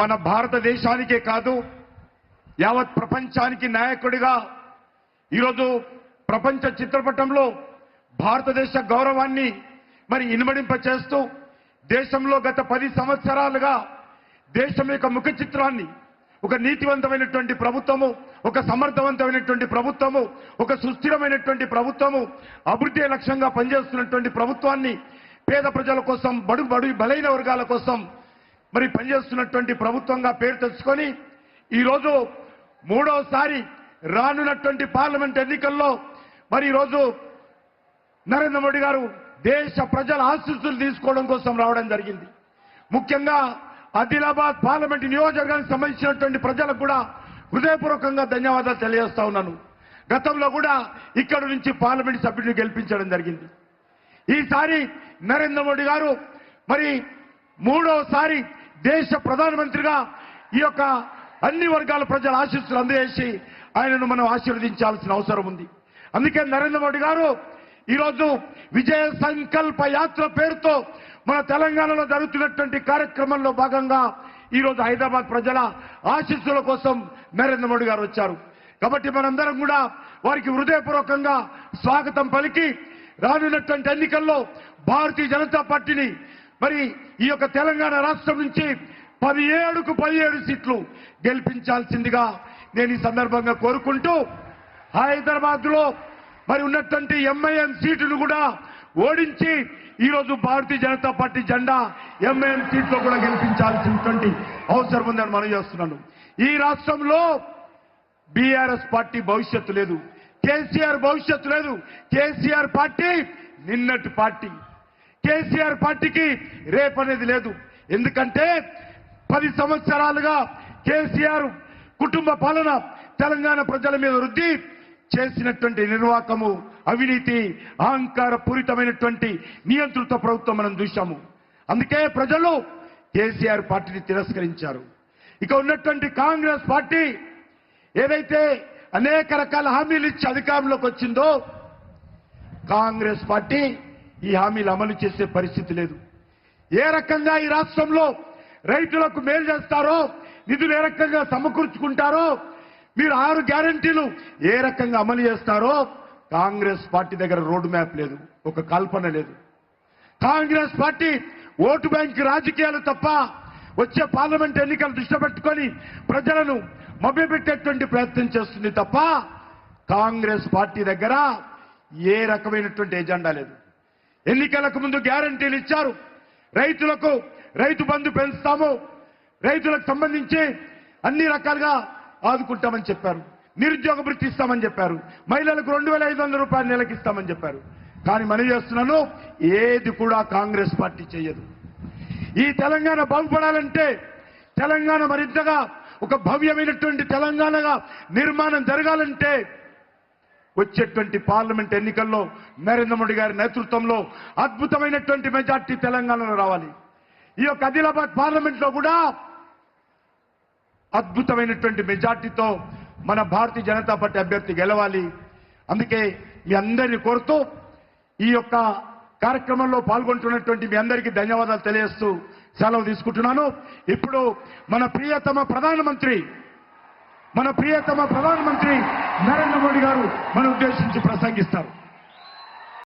మన భారతదేశానికే కాదు యావత్ ప్రపంచానికి నాయకుడిగా ఈరోజు ప్రపంచ చిత్రపటంలో భారతదేశ గౌరవాన్ని మరి ఇనుమడింపచేస్తూ దేశంలో గత 10 సంవత్సరాలుగా దేశం యొక్క ముఖ చిత్రాన్ని ఒక నీతివంతమైనటువంటి ప్రభుత్వము, ఒక సమర్థవంతమైనటువంటి ప్రభుత్వము, ఒక సుస్థిరమైనటువంటి ప్రభుత్వము, అభివృద్ధి లక్ష్యంగా పనిచేస్తున్నటువంటి ప్రభుత్వాన్ని పేద ప్రజల కోసం, బడుగు బలైన వర్గాల కోసం మరి పనిచేస్తున్నటువంటి ప్రభుత్వంగా పేరు తెచ్చుకొని ఈరోజు మూడోసారి రానున్నటువంటి పార్లమెంట్ ఎన్నికల్లో మరి ఈరోజు నరేంద్ర మోడీ గారు దేశ ప్రజల ఆశీస్సులు తీసుకోవడం కోసం రావడం జరిగింది. ముఖ్యంగా ఆదిలాబాద్ పార్లమెంట్ నియోజకవర్గానికి సంబంధించినటువంటి ప్రజలకు కూడా హృదయపూర్వకంగా ధన్యవాదాలు తెలియజేస్తా ఉన్నాను. గతంలో కూడా ఇక్కడ నుంచి పార్లమెంట్ సభ్యుడిని గెలిపించడం జరిగింది. ఈసారి నరేంద్ర మోడీ గారు మరి మూడోసారి దేశ ప్రధానమంత్రిగా ఈ యొక్క అన్ని వర్గాల ప్రజల ఆశీస్సులు అందజేసి ఆయనను మనం ఆశీర్వదించాల్సిన అవసరం ఉంది. అందుకే నరేంద్ర మోడీ గారు ఈరోజు విజయ సంకల్ప యాత్ర పేరుతో మన తెలంగాణలో జరుగుతున్నటువంటి కార్యక్రమంలో భాగంగా ఈరోజు హైదరాబాద్ ప్రజల ఆశీస్సుల కోసం నరేంద్ర మోడీ గారు వచ్చారు. కాబట్టి మనందరం కూడా వారికి హృదయపూర్వకంగా స్వాగతం పలికి రానున్నటువంటి ఎన్నికల్లో భారతీయ జనతా పార్టీని మరి ఈ యొక్క తెలంగాణ రాష్ట్రం నుంచి 17కు 17 సీట్లు గెలిపించాల్సిందిగా నేను ఈ సందర్భంగా కోరుకుంటూ హైదరాబాద్ లో మరి ఉన్నటువంటి ఎంఐఎం సీటును కూడా ఓడించి ఈరోజు భారతీయ జనతా పార్టీ జెండా ఎంఐఎం సీట్లో కూడా గెలిపించాల్సినటువంటి అవసరం ఉందని మనం చేస్తున్నాను. ఈ రాష్ట్రంలో బీఆర్ఎస్ పార్టీ భవిష్యత్తు లేదు, కేసీఆర్ భవిష్యత్తు లేదు. కేసీఆర్ పార్టీ నిన్నటి పార్టీ, కేసీఆర్ పార్టీకి రేపనేది లేదు. ఎందుకంటే 10 సంవత్సరాలుగా కేసీఆర్ కుటుంబ పాలన తెలంగాణ ప్రజల మీద వృద్ధి చేసినటువంటి నిర్వాకము, అవినీతి, అహంకార పూరితమైనటువంటి నియంత్రిత ప్రభుత్వం మనం చూశాము. అందుకే ప్రజలు కేసీఆర్ పార్టీని తిరస్కరించారు. ఇక ఉన్నటువంటి కాంగ్రెస్ పార్టీ ఏదైతే అనేక రకాల హామీలు ఇచ్చి అధికారంలోకి వచ్చిందో కాంగ్రెస్ పార్టీ ఈ హామీలు అమలు చేసే పరిస్థితి లేదు. ఏ రకంగా ఈ రాష్ట్రంలో రైతులకు మేలు చేస్తారో, నిధులు ఏ రకంగా సమకూర్చుకుంటారో, మీరు 6 గ్యారెంటీలు ఏ రకంగా అమలు చేస్తారో కాంగ్రెస్ పార్టీ దగ్గర రోడ్ మ్యాప్ లేదు, ఒక కల్పన లేదు. కాంగ్రెస్ పార్టీ ఓటు బ్యాంక్ రాజకీయాలు తప్ప వచ్చే పార్లమెంట్ ఎన్నికలు దృష్టి పెట్టుకొని ప్రజలను మభ్యపెట్టేటువంటి ప్రయత్నం చేస్తుంది తప్ప కాంగ్రెస్ పార్టీ దగ్గర ఏ రకమైనటువంటి ఎజెండా లేదు. ఎన్నికలకు ముందు గ్యారెంటీలు ఇచ్చారు. రైతులకు రైతు బంధు పెంచుతాము, రైతులకు సంబంధించి అన్ని రకాలుగా ఆదుకుంటామని చెప్పారు. నిరుద్యోగ భృతి ఇస్తామని చెప్పారు. మహిళలకు 2500 రూపాయలు నెలకి ఇస్తామని చెప్పారు. కానీ మనం చేస్తున్నాను ఏది కూడా కాంగ్రెస్ పార్టీ చేయదు. ఈ తెలంగాణ బాగుపడాలంటే, తెలంగాణ మరింతగా ఒక భవ్యమైనటువంటి తెలంగాణగా నిర్మాణం జరగాలంటే వచ్చేటువంటి పార్లమెంట్ ఎన్నికల్లో నరేంద్ర మోడీ గారి నేతృత్వంలో అద్భుతమైనటువంటి మెజార్టీ తెలంగాణలో రావాలి. ఈ యొక్క ఆదిలాబాద్ పార్లమెంట్ లో కూడా అద్భుతమైనటువంటి మెజార్టీతో మన భారతీయ జనతా పార్టీ అభ్యర్థి గెలవాలి. అందుకే మీ అందరినీ కోరుతూ ఈ యొక్క కార్యక్రమంలో పాల్గొంటున్నటువంటి మీ అందరికీ ధన్యవాదాలు తెలియజేస్తూ సెలవు తీసుకుంటున్నాను. ఇప్పుడు మన ప్రియతమ ప్రధానమంత్రి నరేంద్ర మోడీ గారు మన ఉద్దేశించి ప్రసంగిస్తారు.